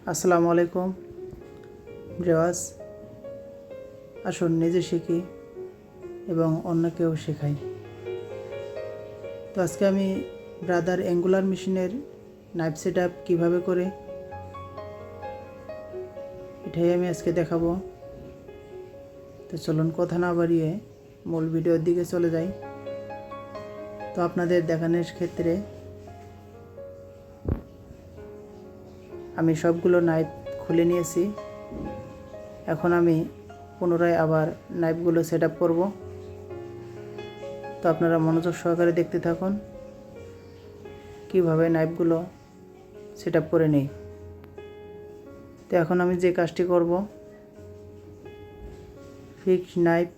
আসসালামু আলাইকুম রেওয়াজ। আসুন নিজে শিখি এবং অন্যকেও শেখাই। তো আজকে আমি ব্রাদার অ্যাঙ্গুলার মেশিনের নাইফ সেট আপ কীভাবে করে এটাই আমি আজকে দেখাবো। তো চলুন কথা না বাড়িয়ে মূল ভিডিওর দিকে চলে যাই। তো আপনাদের দেখানোর ক্ষেত্রে আমি সবগুলো নাইফ খুলে নিয়েছি। এখন আমি পুনরায় আবার নাইফগুলো সেট আপ করবো। তো আপনারা মনোযোগ সহকারে দেখতে থাকুন কিভাবে নাইফগুলো সেট আপ করে নেই। তো এখন আমি যে কাজটি করব, ফিক্সড নাইফ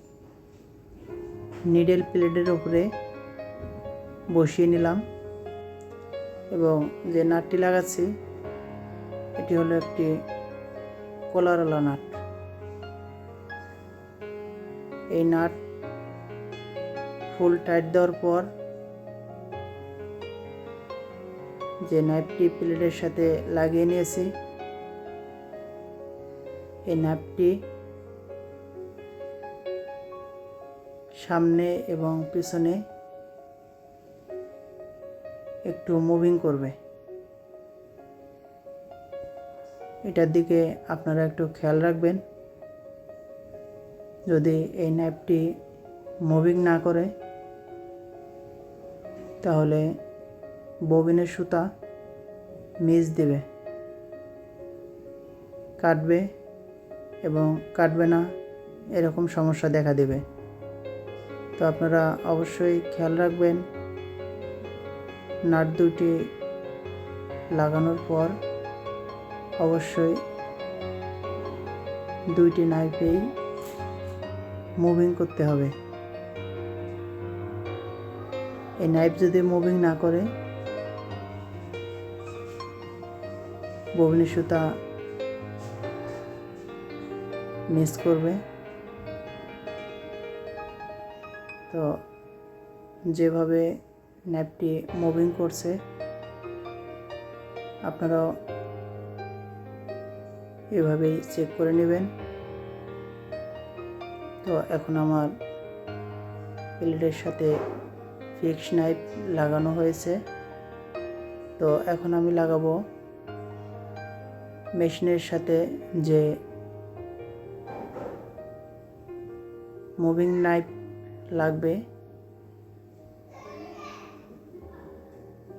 নিডেল প্লেটের উপরে বসিয়ে নিলাম এবং যে নাটটি লাগাচ্ছি এটি হলো একটি কলারওয়ালা নাট। এই নাট ফুল টাইট দেওয়ার পর যে নাইফটি প্লেটের সাথে লাগিয়ে নিয়েছি, এই নাইফটি সামনে এবং পিছনে একটু মুভিং করবে। এটার দিকে আপনারা একটু খেয়াল রাখবেন। যদি এই নাইফটি মুভিং না করে তাহলে ববিনের সুতা মিস দেবে, কাটবে এবং কাটবে না, এরকম সমস্যা দেখা দেবে। তো আপনারা অবশ্যই খেয়াল রাখবেন। নাট দুটি লাগানোর পর অবশ্যই দুইটি নাইফেই মুভিং করতে হবে। এই নাইফ যদি মুভিং না করে ববিনের সুতা মিস করবে। তো যেভাবে নাইফটি মুভিং করছে আপনারাও এভাবেই চেক করে নেবেন। তো এখন আমার প্লেটের সাথে ফিক্সড নাইফ লাগানো হয়েছে। তো এখন আমি লাগাবো মেশিনের সাথে যে মুভিং নাইফ লাগবে,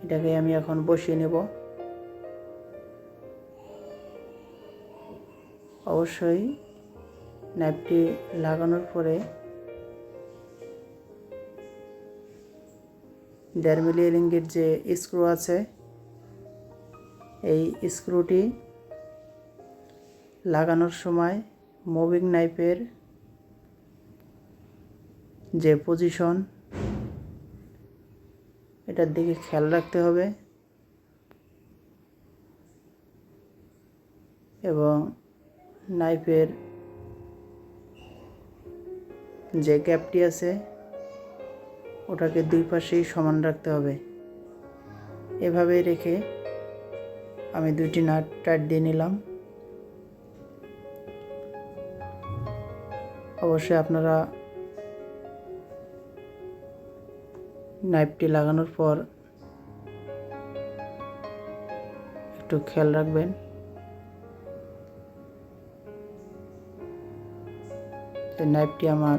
এটাকে আমি এখন বসিয়ে নেব। অবশ্যই নাইফটি লাগানোর পরে 1.5 মিলি রিংগের যে স্ক্রু আছে, এই স্ক্রুটি লাগানোর সময় মুভিং নাইফের যে পজিশন এটার দিকে খেয়াল রাখতে হবে এবং নাইফের যে গ্যাপটি আছে ওটাকে দুই পাশেই সমান রাখতে হবে। এভাবে রেখে আমি দুইটি নাট টাইট দিয়ে নিলাম। অবশ্যই আপনারা নাইফটি লাগানোর পর একটু খেয়াল রাখবেন। যে নাইফটি আমার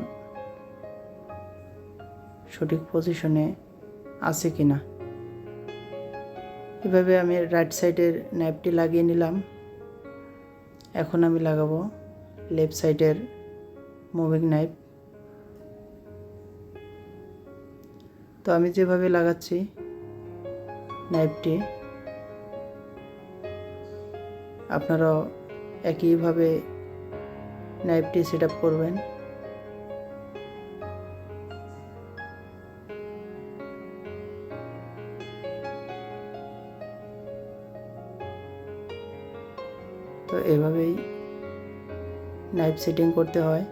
সঠিক পজিশনে আছে কিনা। এভাবে আমি রাইট সাইডের নাইফটি লাগিয়ে নিলাম। এখন আমি লাগাবো লেফট সাইডের মুভিং নাইফ। তো আমি যেভাবে লাগাচ্ছি নাইফটি আপনারাও একইভাবে নাইফটি সেট আপ করবেন। তো এভাবেই নাইফ সেটিং করতে হয়।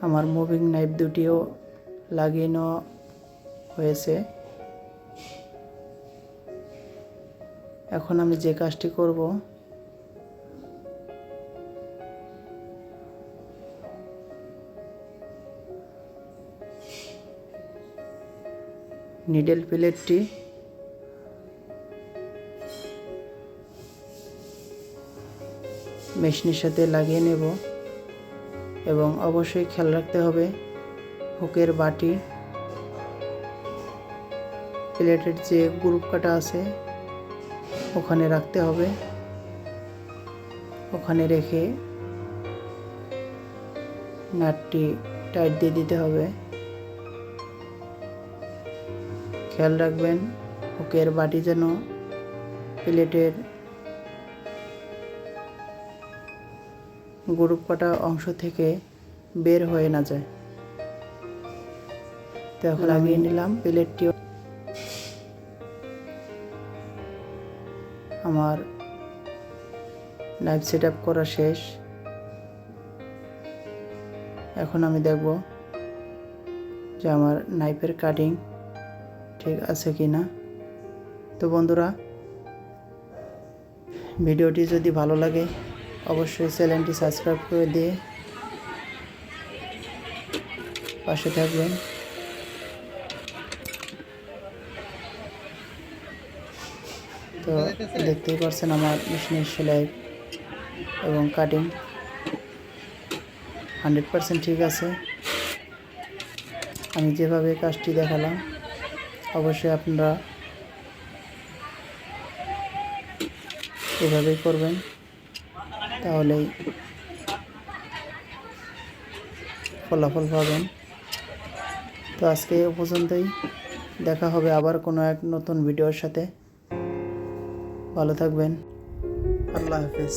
আমার মুভিং নাইফ দুটিও লাগিয়ে নেওয়া হয়েছে। এখন আমি যে কাজটি করব, নিডেল প্লেটটি মেশিনের সাথে লাগিয়ে নেব এবং অবশ্যই খেয়াল রাখতে হবে হুকের বাটি প্লেটের যে গ্রুপ কাটা আছে ওখানে রাখতে হবে। ওখানে রেখে নাটটি টাইট দিয়ে দিতে হবে। খেয়াল রাখবেন হুকের বাটি যেন প্লেটের গ্রুপ কাটা অংশ থেকে বের হয়ে না যায়। তো এখন লাগিয়ে নিলাম প্লেটটিও। আমার নাইফ সেট আপ করা শেষ। এখন আমি দেখব যে আমার নাইফের কাটিং ঠিক আছে কি না। তো বন্ধুরা, ভিডিওটি যদি ভালো লাগে অবশ্যই চ্যানেলটি সাবস্ক্রাইব করে দিয়ে পাশে থাকবেন। তো দেখতেই পাচ্ছেন আমার মেশিনের সেলাই এবং কাটিং 100% ঠিক আছে। আমি যেভাবে কাজটি দেখালাম অবশ্যই আপনারা এভাবেই করবেন, তাহলেই ফলাফল পাবেন। তো আজকে এ পর্যন্তই, দেখা হবে আবার কোনো এক নতুন ভিডিওর সাথে। ভালো থাকবেন। আল্লাহ হাফেজ।